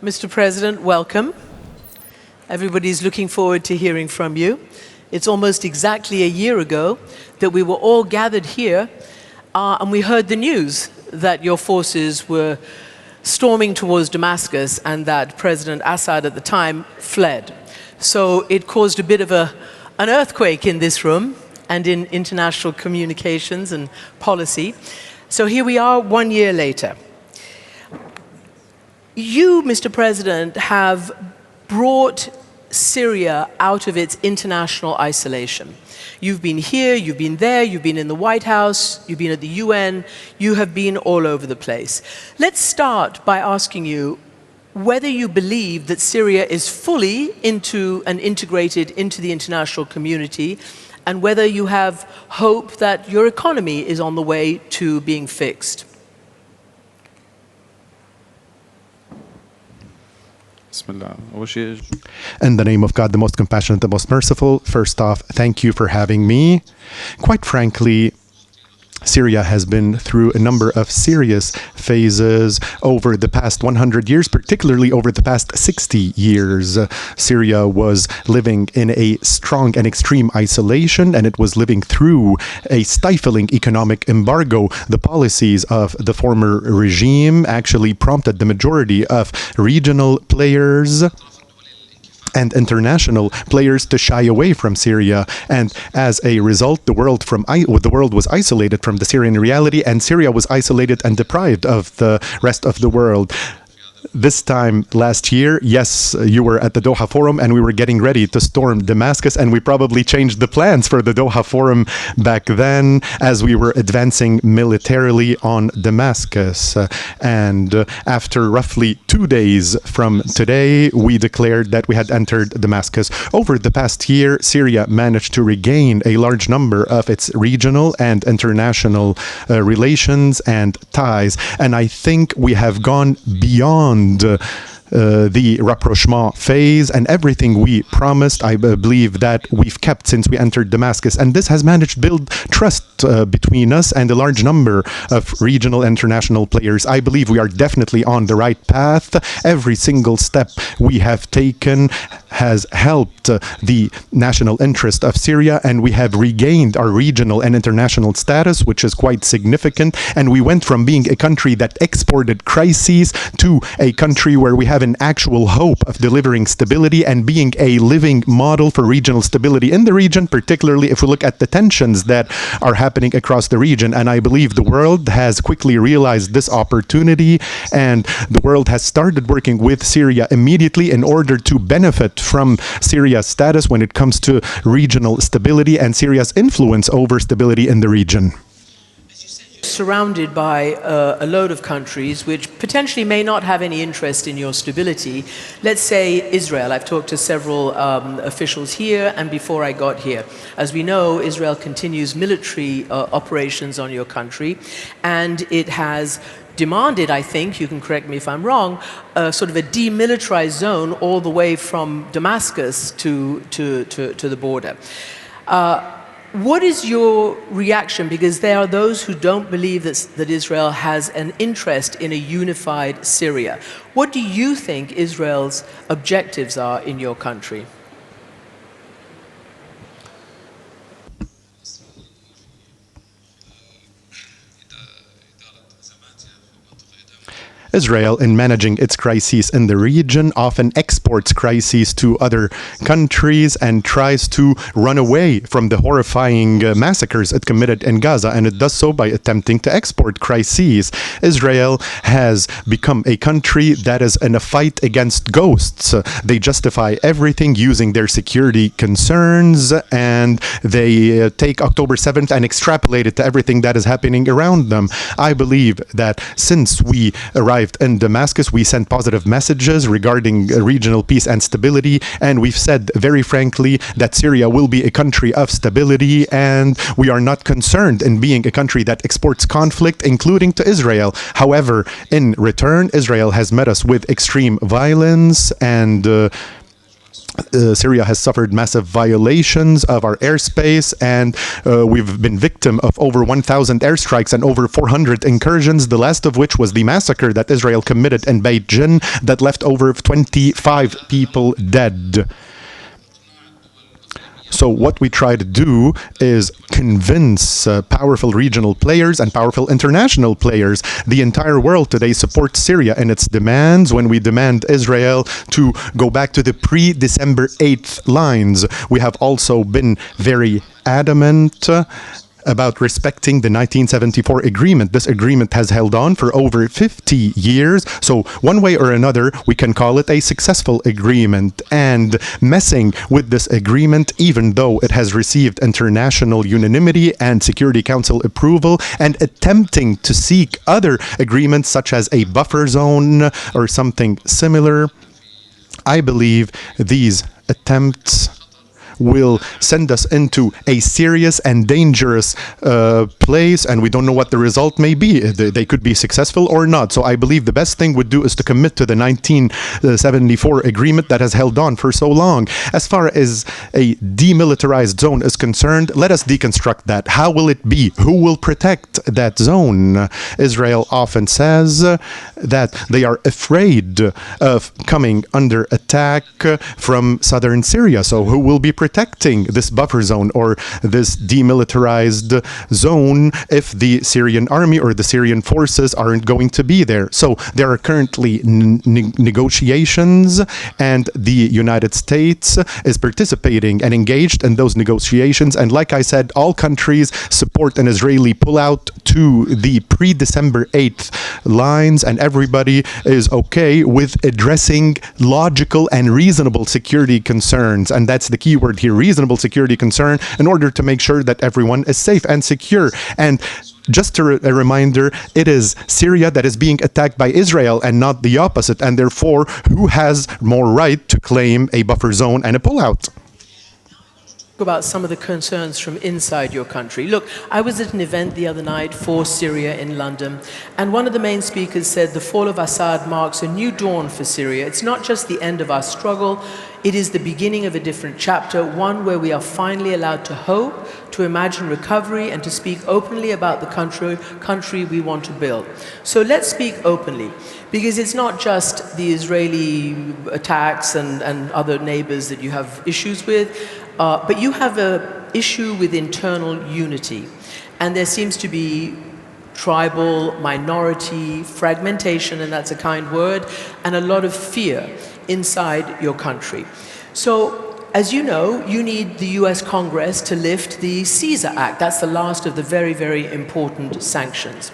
Mr. President, welcome. Everybody's looking forward to hearing from you. It's almost exactly a year ago that we were all gathered here and we heard the news that your forces were storming towards Damascus and that President Assad at the time fled. So it caused a bit of an earthquake in this room and in international communications and policy. So here we are 1 year later. You, Mr. President, have brought Syria out of its international isolation. You've been here, you've been there, you've been in the White House, you've been at the UN, you have been all over the place. Let's start by asking you whether you believe that Syria is fully integrated into the international community, and whether you have hope that your economy is on the way to being fixed. In the name of God, the most compassionate, the most merciful, first off, thank you for having me. Quite frankly, Syria has been through a number of serious phases over the past 100 years, particularly over the past 60 years. Syria was living in a strong and extreme isolation, and it was living through a stifling economic embargo. The policies of the former regime actually prompted the majority of regional players and international players to shy away from Syria, and as a result, the world was isolated from the Syrian reality, and Syria was isolated and deprived of the rest of the world. This time last year, yes, you were at the Doha Forum and we were getting ready to storm Damascus, and we probably changed the plans for the Doha Forum back then as we were advancing militarily on Damascus. And after roughly 2 days from today, we declared that we had entered Damascus. Over the past year, Syria managed to regain a large number of its regional and international relations and ties. And I think we have gone beyond the rapprochement phase, and everything we promised, I believe that we've kept since we entered Damascus. And this has managed to build trust between us and a large number of regional and international players. I believe we are definitely on the right path. Every single step we have taken has helped the national interest of Syria, and we have regained our regional and international status, which is quite significant. And we went from being a country that exported crises to a country where we have an actual hope of delivering stability and being a living model for regional stability in the region, particularly if we look at the tensions that are happening across the region. And I believe the world has quickly realized this opportunity, and the world has started working with Syria immediately in order to benefit from Syria's status when it comes to regional stability and Syria's influence over stability in the region. Surrounded by a load of countries which potentially may not have any interest in your stability. Let's say Israel. I've talked to several officials here and before I got here. As we know, Israel continues military operations on your country, and it has demanded, I think, you can correct me if I'm wrong, sort of a demilitarized zone all the way from Damascus to the border. What is your reaction? Because there are those who don't believe that Israel has an interest in a unified Syria. What do you think Israel's objectives are in your country? Israel, in managing its crises in the region, often exports crises to other countries and tries to run away from the horrifying massacres it committed in Gaza, and it does so by attempting to export crises. Israel has become a country that is in a fight against ghosts. They justify everything using their security concerns, and they take October 7th and extrapolate it to everything that is happening around them. I believe that since we arrived in Damascus, we sent positive messages regarding regional peace and stability, and we've said very frankly that Syria will be a country of stability, and we are not concerned in being a country that exports conflict, including to Israel. However, in return, Israel has met us with extreme violence, and Syria has suffered massive violations of our airspace, and we've been victim of over 1,000 airstrikes and over 400 incursions, the last of which was the massacre that Israel committed in Beit Jin that left over 25 people dead. So what we try to do is convince powerful regional players and powerful international players. The entire world today supports Syria in its demands when we demand Israel to go back to the pre-December 8th lines. We have also been very adamant about respecting the 1974 agreement. This agreement has held on for over 50 years, so one way or another we can call it a successful agreement. And messing with this agreement, even though it has received international unanimity and Security Council approval, and attempting to seek other agreements such as a buffer zone or something similar, I believe these attempts will send us into a serious and dangerous place, and we don't know what the result may be. They could be successful or not. So I believe the best thing would do is to commit to the 1974 agreement that has held on for so long. As far as a demilitarized zone is concerned, let us deconstruct that. How will it be? Who will protect that zone? Israel often says that they are afraid of coming under attack from southern Syria. So who will be protecting this buffer zone or this demilitarized zone if the Syrian army or the Syrian forces aren't going to be there? So there are currently negotiations, and the United States is participating and engaged in those negotiations. And like I said, all countries support an Israeli pullout to the pre-December 8th lines, and everybody is okay with addressing logical and reasonable security concerns. And that's the key word here, reasonable security concern, in order to make sure that everyone is safe and secure. And just a reminder, it is Syria that is being attacked by Israel and not the opposite. And therefore, who has more right to claim a buffer zone and a pullout? About some of the concerns from inside your country. Look, I was at an event the other night for Syria in London, and one of the main speakers said the fall of Assad marks a new dawn for Syria. It's not just the end of our struggle, it is the beginning of a different chapter, one where we are finally allowed to hope, to imagine recovery, and to speak openly about the country we want to build. So let's speak openly, because it's not just the Israeli attacks and other neighbors that you have issues with, but you have an issue with internal unity. And there seems to be tribal, minority, fragmentation, and that's a kind word, and a lot of fear inside your country. So, as you know, you need the US Congress to lift the Caesar Act. That's the last of the very, very important sanctions.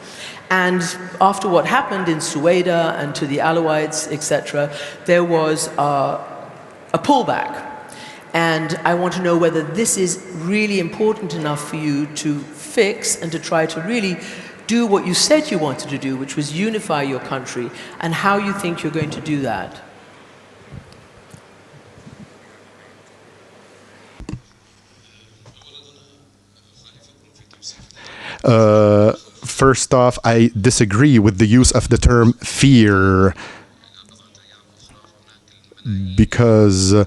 And after what happened in Sueda and to the Alawites, etc., there was a pullback. And I want to know whether this is really important enough for you to fix and to try to really do what you said you wanted to do, which was unify your country, and how you think you're going to do that. First off, I disagree with the use of the term fear, because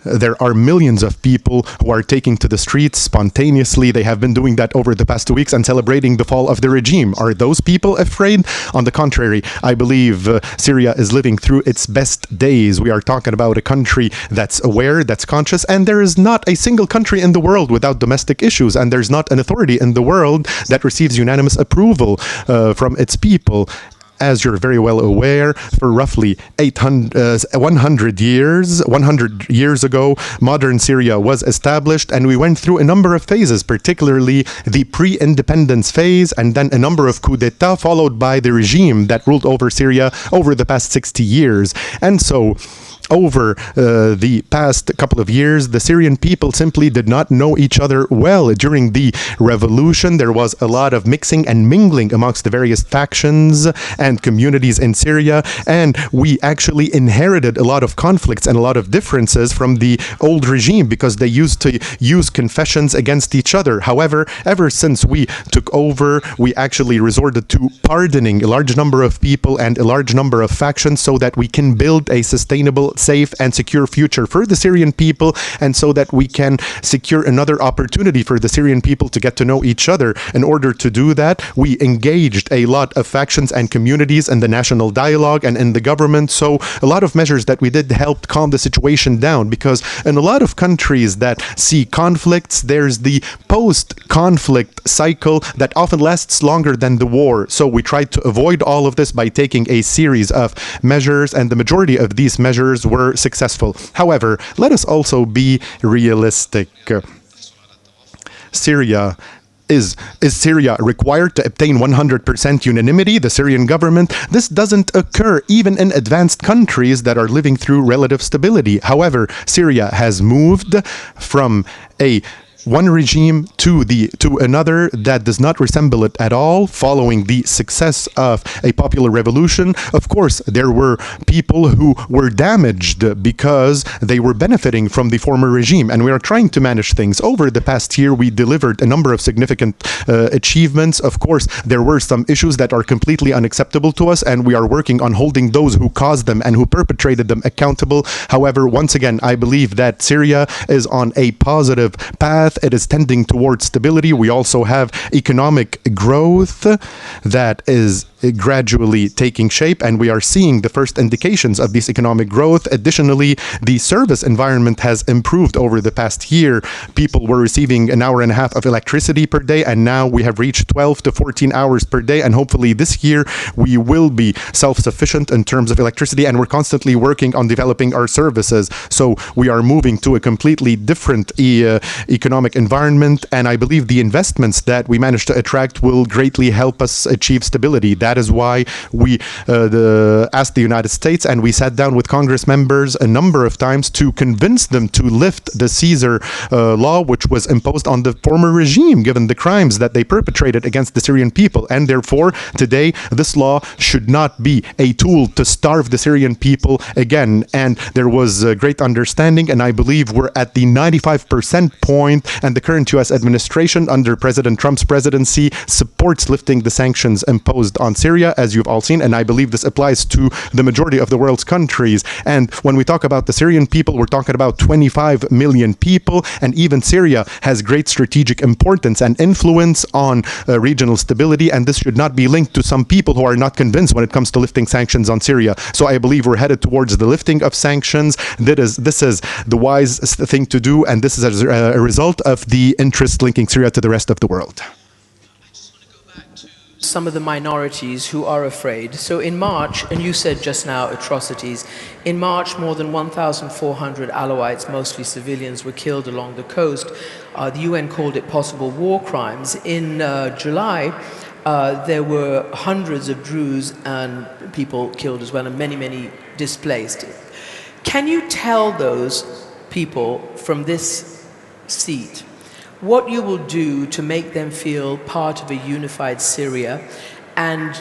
there are millions of people who are taking to the streets spontaneously. They have been doing that over the past 2 weeks and celebrating the fall of the regime. Are those people afraid? On the contrary, I believe Syria is living through its best days. We are talking about a country that's aware, that's conscious, and there is not a single country in the world without domestic issues, and there's not an authority in the world that receives unanimous approval from its people. As you're very well aware, for roughly 100 years ago, modern Syria was established, and we went through a number of phases, particularly the pre-independence phase, and then a number of coups d'etat, followed by the regime that ruled over Syria over the past 60 years. And so, over the past couple of years, the Syrian people simply did not know each other well. During the revolution, there was a lot of mixing and mingling amongst the various factions, and and communities in Syria, and we actually inherited a lot of conflicts and a lot of differences from the old regime because they used to use confessions against each other. However, ever since we took over, we actually resorted to pardoning a large number of people and a large number of factions so that we can build a sustainable, safe, and secure future for the Syrian people, and so that we can secure another opportunity for the Syrian people to get to know each other. In order to do that, we engaged a lot of factions and communities in the national dialogue and in the government. So a lot of measures that we did helped calm the situation down, because in a lot of countries that see conflicts, there's the post-conflict cycle that often lasts longer than the war. So we tried to avoid all of this by taking a series of measures, and the majority of these measures were successful. However, let us also be realistic. Syria is Syria required to obtain 100% unanimity, the Syrian government? This doesn't occur even in advanced countries that are living through relative stability. However, Syria has moved from one regime to another that does not resemble it at all, following the success of a popular revolution. Of course, there were people who were damaged because they were benefiting from the former regime, and we are trying to manage things. Over the past year, we delivered a number of significant achievements. Of course, there were some issues that are completely unacceptable to us, and we are working on holding those who caused them and who perpetrated them accountable. However, once again, I believe that Syria is on a positive path. It is tending towards stability. We also have economic growth that is gradually taking shape, and we are seeing the first indications of this economic growth. Additionally, the service environment has improved over the past year. People were receiving an hour and a half of electricity per day, and now we have reached 12 to 14 hours per day, and hopefully this year we will be self-sufficient in terms of electricity, and we're constantly working on developing our services. So we are moving to a completely different economic environment, and I believe the investments that we managed to attract will greatly help us achieve stability. That is why we asked the United States, and we sat down with Congress members a number of times to convince them to lift the Caesar law, which was imposed on the former regime, given the crimes that they perpetrated against the Syrian people. And therefore, today, this law should not be a tool to starve the Syrian people again. And there was a great understanding, and I believe we're at the 95% point, and the current U.S. administration under President Trump's presidency supports lifting the sanctions imposed on Syria, as you've all seen, and I believe this applies to the majority of the world's countries. And when we talk about the Syrian people, we're talking about 25 million people, and even Syria has great strategic importance and influence on regional stability, and this should not be linked to some people who are not convinced when it comes to lifting sanctions on Syria. So I believe we're headed towards the lifting of sanctions. This is the wise thing to do, and this is a result of the interest linking Syria to the rest of the world. Some of the minorities who are afraid. So in March, and you said just now atrocities, in March more than 1,400 Alawites, mostly civilians, were killed along the coast. The UN called it possible war crimes. In July, there were hundreds of Druze and people killed as well, and many, many displaced. Can you tell those people from this seat what you will do to make them feel part of a unified Syria and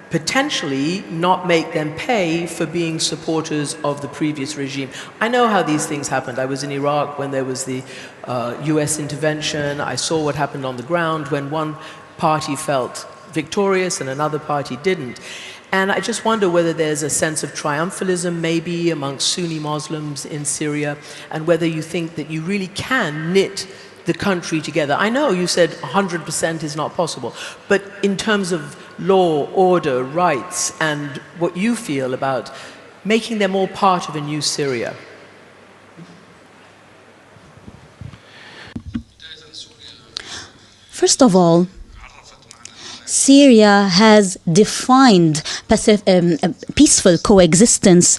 potentially not make them pay for being supporters of the previous regime? I know how these things happened. I was in Iraq when there was the US intervention. I saw what happened on the ground when one party felt victorious and another party didn't. And I just wonder whether there's a sense of triumphalism maybe amongst Sunni Muslims in Syria, and whether you think that you really can knit the country together. I know you said 100% is not possible, but in terms of law, order, rights, and what you feel about making them all part of a new Syria. First of all, Syria has defined peaceful coexistence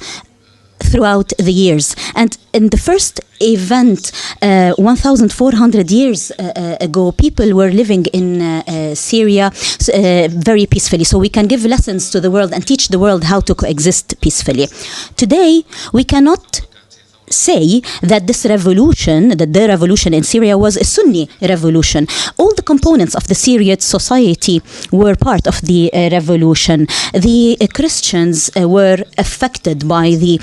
throughout the years. And in the first event, 1,400 years ago, people were living in Syria very peacefully. So we can give lessons to the world and teach the world how to coexist peacefully. Today, we cannot say that this revolution, that the revolution in Syria was a Sunni revolution. All the components of the Syrian society were part of the revolution. The Christians were affected by the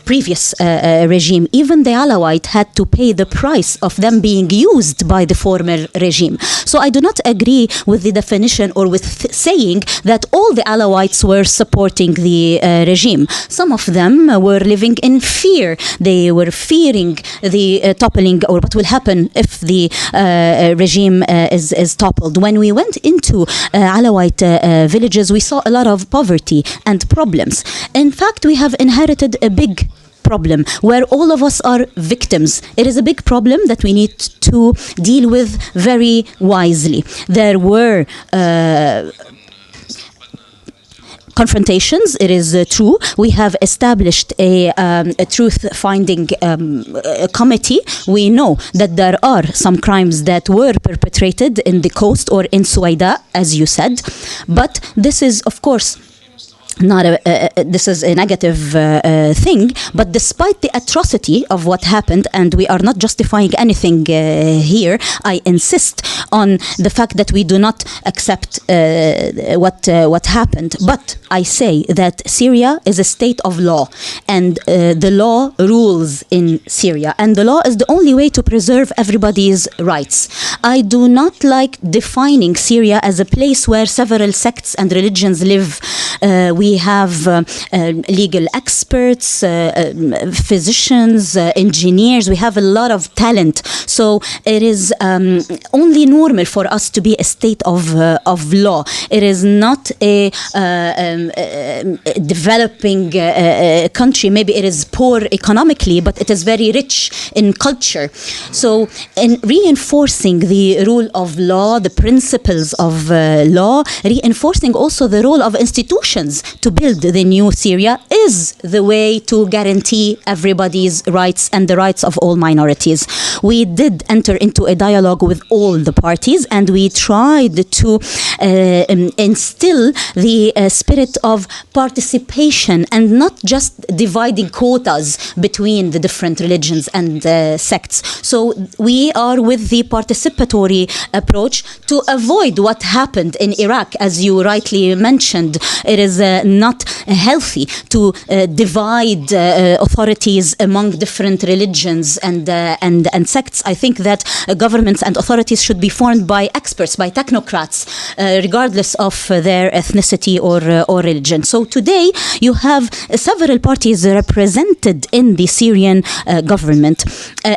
previous regime. Even the Alawite had to pay the price of them being used by the former regime. So I do not agree with the definition or with saying that all the Alawites were supporting the regime. Some of them were living in fear. They were fearing the toppling, or what will happen if the regime is toppled. When we went into Alawite villages, we saw a lot of poverty and problems. In fact, we have inherited a big problem where all of us are victims. It is a big problem that we need to deal with very wisely. There were confrontations, it is true. We have established a truth-finding committee. We know that there are some crimes that were perpetrated in the coast or in Suwaida, as you said. But this is, of course, not this is a negative thing, but despite the atrocity of what happened, and we are not justifying anything here, I insist on the fact that we do not accept what happened. But I say that Syria is a state of law, and the law rules in Syria, and the law is the only way to preserve everybody's rights. I do not like defining Syria as a place where several sects and religions live. We have legal experts, physicians, engineers. We have a lot of talent. So it is only normal for us to be a state of law. It is not a developing country. Maybe it is poor economically, but it is very rich in culture. So in reinforcing the rule of law, the principles of law, reinforcing also the role of institutions to build the new Syria is the way to guarantee everybody's rights and the rights of all minorities. We did enter into a dialogue with all the parties, and we tried to instill the spirit of participation and not just dividing quotas between the different religions and sects. So we are with the participatory approach to avoid what happened in Iraq, as you rightly mentioned. It is not healthy to divide authorities among different religions and sects. I think that governments and authorities should be formed by experts, by technocrats, regardless of their ethnicity or religion. So today you have several parties represented in the Syrian government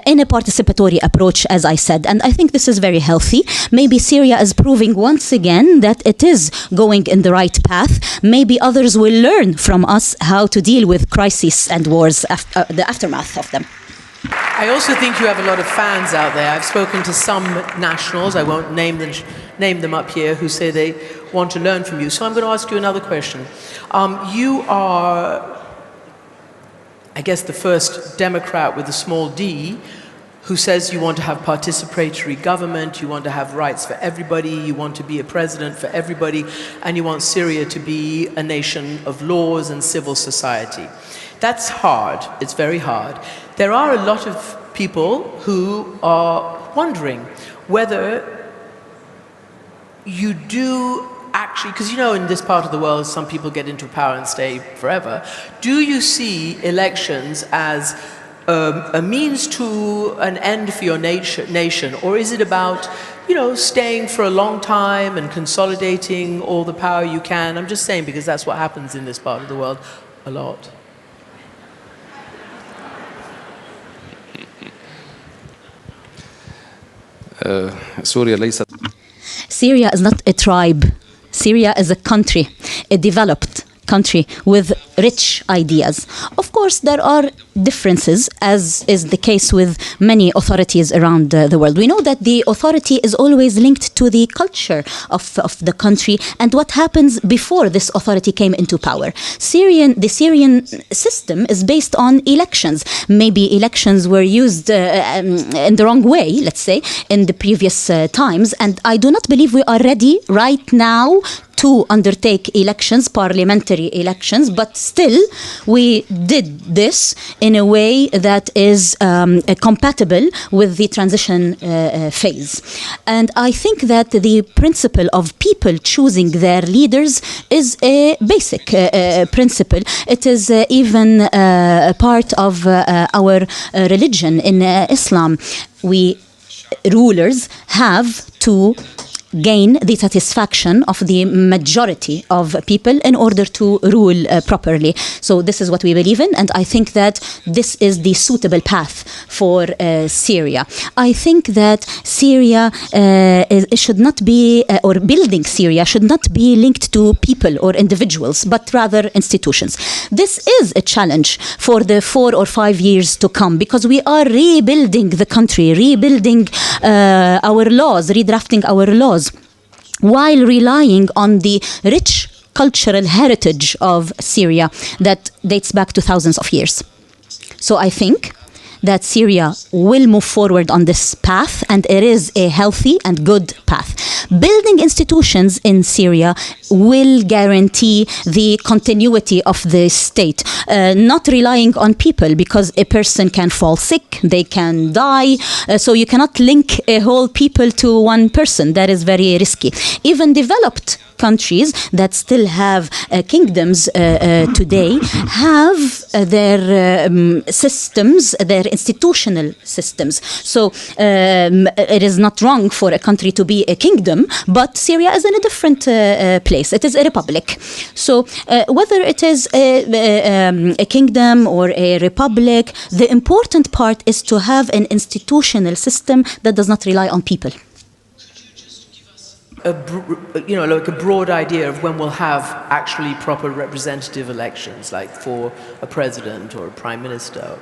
in a participatory approach, as I said, and I think this is very healthy. Maybe Syria is proving once again that it is going in the right path. Maybe others will learn from us how to deal with crises and wars, the aftermath of them. I also think you have a lot of fans out there. I've spoken to some nationals, I won't name them up here, who say they want to learn from you. So I'm going to ask you another question. You are, I guess, the first Democrat with a small d who says you want to have participatory government, you want to have rights for everybody, you want to be a president for everybody, and you want Syria to be a nation of laws and civil society. That's hard. It's very hard. There are a lot of people who are wondering whether you do actually, because you know in this part of the world some people get into power and stay forever. Do you see elections as a means to an end for your nation, or is it about, you know, staying for a long time and consolidating all the power you can? I'm just saying because that's what happens in this part of the world a lot. Syria is not a tribe. Syria is a country, a developed country with rich ideas. Of course, there are differences, as is the case with many authorities around the world. We know that the authority is always linked to the culture of the country and what happens before this authority came into power. The Syrian system is based on elections. Maybe elections were used in the wrong way, let's say, in the previous times, and I do not believe we are ready right now to undertake elections, parliamentary elections, but still we did this in a way that is compatible with the transition phase. And I think that the principle of people choosing their leaders is a basic principle. It is even a part of our religion in Islam. We rulers have to gain the satisfaction of the majority of people in order to rule properly. So this is what we believe in, and I think that this is the suitable path for Syria. I think that Syria should not be, or building Syria should not be linked to people or individuals, but rather institutions. This is a challenge for the 4 or 5 years to come, because we are rebuilding the country, rebuilding our laws, redrafting our laws, while relying on the rich cultural heritage of Syria that dates back to thousands of years. So I think that Syria will move forward on this path, and it is a healthy and good path. Building institutions in Syria will guarantee the continuity of the state, not relying on people, because a person can fall sick, they can die, so you cannot link a whole people to one person. That is very risky. Even developed countries that still have kingdoms today have their systems, their institutional systems. So it is not wrong for a country to be a kingdom, but Syria is in a different place. It is a republic. So whether it is a kingdom or a republic, the important part is to have an institutional system that does not rely on people. Like a broad idea of when we'll have actually proper representative elections, like for a president or a prime minister?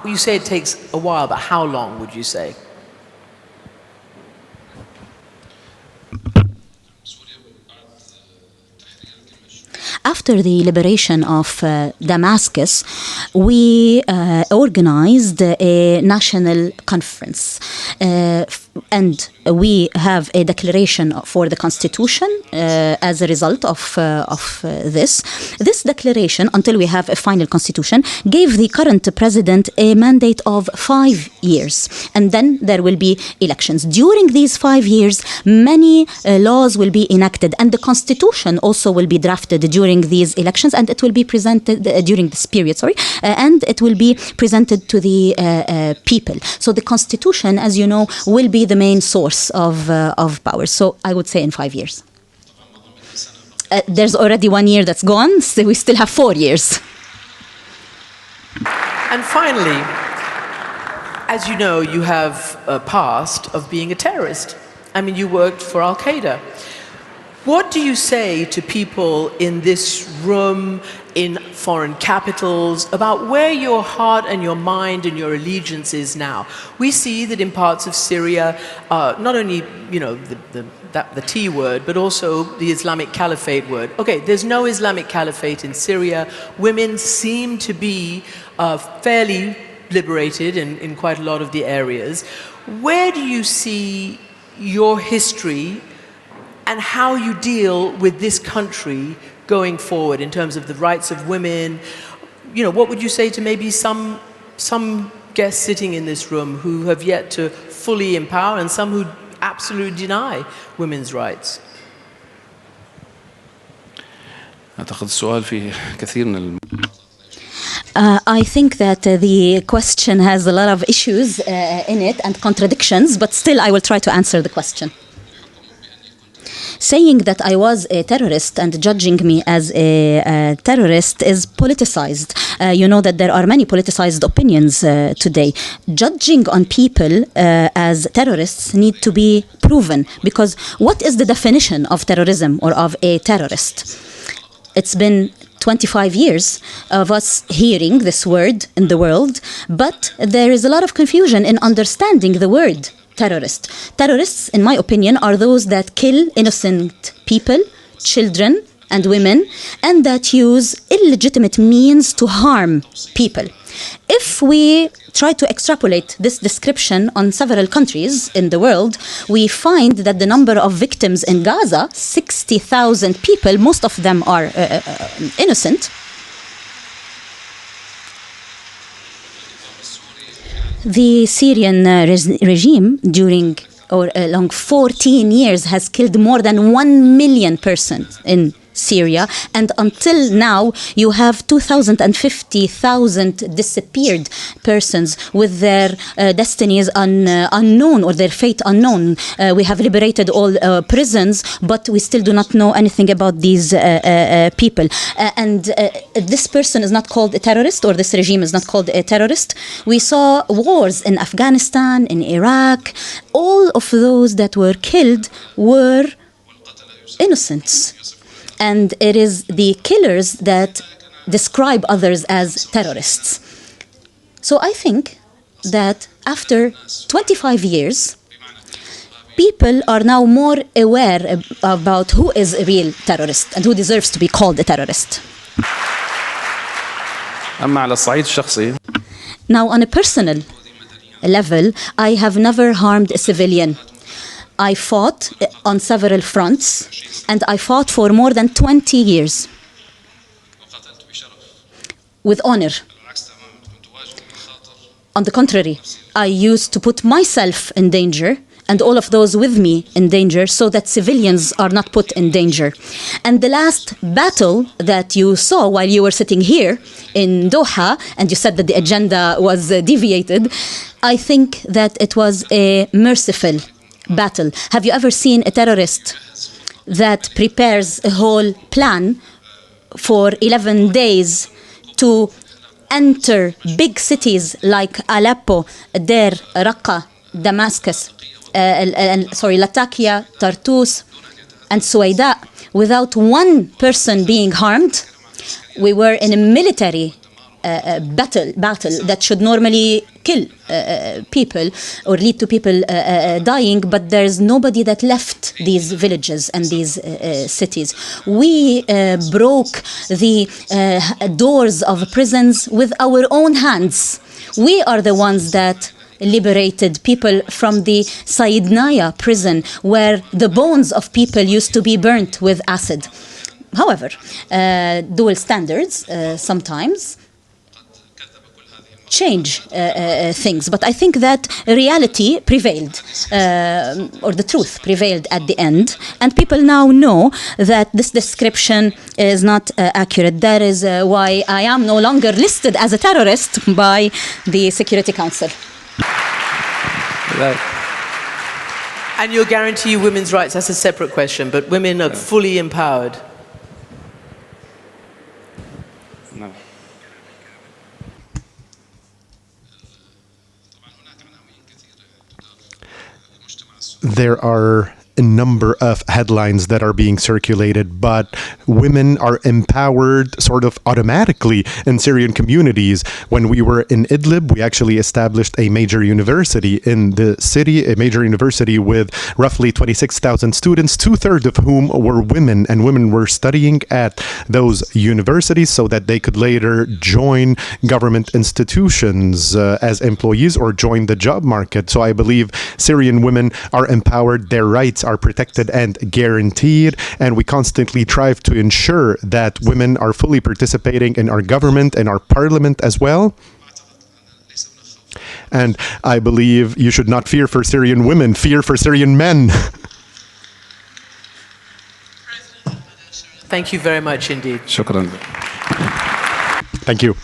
You say it takes a while, but how long would you say? After the liberation of Damascus, we organized a national conference, and we have a declaration for the constitution as a result of this. This declaration, until we have a final constitution, gave the current president a mandate of 5 years, and then there will be elections. During these 5 years, many laws will be enacted, and the constitution also will be drafted during these elections, and it will be presented during this period, and it will be presented to the people. So the constitution, as you know, will be the main source of power. So I would say in 5 years. There's already 1 year that's gone, so we still have 4 years. And finally, as you know, you have a past of being a terrorist. I mean, you worked for al-Qaeda. What do you say to people in this room, in foreign capitals, about where your heart and your mind and your allegiance is now? We see that in parts of Syria, not only, the T word, but also the Islamic Caliphate word. Okay, there's no Islamic Caliphate in Syria. Women seem to be fairly liberated in quite a lot of the areas. Where do you see your history and how you deal with this country going forward in terms of the rights of women? What would you say to maybe some guests sitting in this room who have yet to fully empower, and some who absolutely deny women's rights? أعتقد السؤال فيه كثير من I think that the question has a lot of issues in it and contradictions, but still I will try to answer the question. Saying that I was a terrorist and judging me as a terrorist is politicized. You know that there are many politicized opinions today. Judging on people as terrorists need to be proven, because what is the definition of terrorism or of a terrorist? It's been 25 years of us hearing this word in the world, but there is a lot of confusion in understanding the word terrorist. Terrorists, in my opinion, are those that kill innocent people, children, and women, and that use illegitimate means to harm people. If we try to extrapolate this description on several countries in the world, we find that the number of victims in Gaza, 60,000 people, most of them are innocent. The Syrian regime during or along 14 years has killed more than 1 million persons in Syria, and until now you have 250,000 disappeared persons with their destinies unknown or their fate unknown. We have liberated all prisons, but we still do not know anything about these people. And this person is not called a terrorist, or this regime is not called a terrorist. We saw wars in Afghanistan, in Iraq. All of those that were killed were innocents. And it is the killers that describe others as terrorists. So I think that after 25 years, people are now more aware about who is a real terrorist and who deserves to be called a terrorist. أما على الصعيد الشخصي. Now, on a personal level, I have never harmed a civilian. I fought on several fronts, and I fought for more than 20 years with honor. On the contrary, I used to put myself in danger and all of those with me in danger so that civilians are not put in danger. And the last battle that you saw while you were sitting here in Doha, and you said that the agenda was deviated, I think that it was a merciful battle. Have you ever seen a terrorist that prepares a whole plan for 11 days to enter big cities like Aleppo, Deir, Raqqa, Damascus, Latakia, Tartus, and Suwaida without one person being harmed? We were in a military battle that should normally kill people or lead to people dying, but there's nobody that left these villages and these cities. We broke the doors of prisons with our own hands. We are the ones that liberated people from the Saidnaya prison, where the bones of people used to be burnt with acid. However, dual standards sometimes change things, but I think that reality prevailed, or the truth prevailed at the end, and people now know that this description is not accurate. That is why I am no longer listed as a terrorist by the Security Council. Right. And you'll guarantee women's rights, that's a separate question, but women are fully empowered. No. There are a number of headlines that are being circulated, but women are empowered sort of automatically in Syrian communities. When we were in Idlib, we actually established a major university in the city, a major university with roughly 26,000 students, 2/3 of whom were women, and women were studying at those universities so that they could later join government institutions as employees or join the job market. So I believe Syrian women are empowered, their rights are protected and guaranteed, and we constantly strive to ensure that women are fully participating in our government and our parliament as well. And I believe you should not fear for Syrian women, fear for Syrian men. Thank you very much indeed. شكرا. Thank you.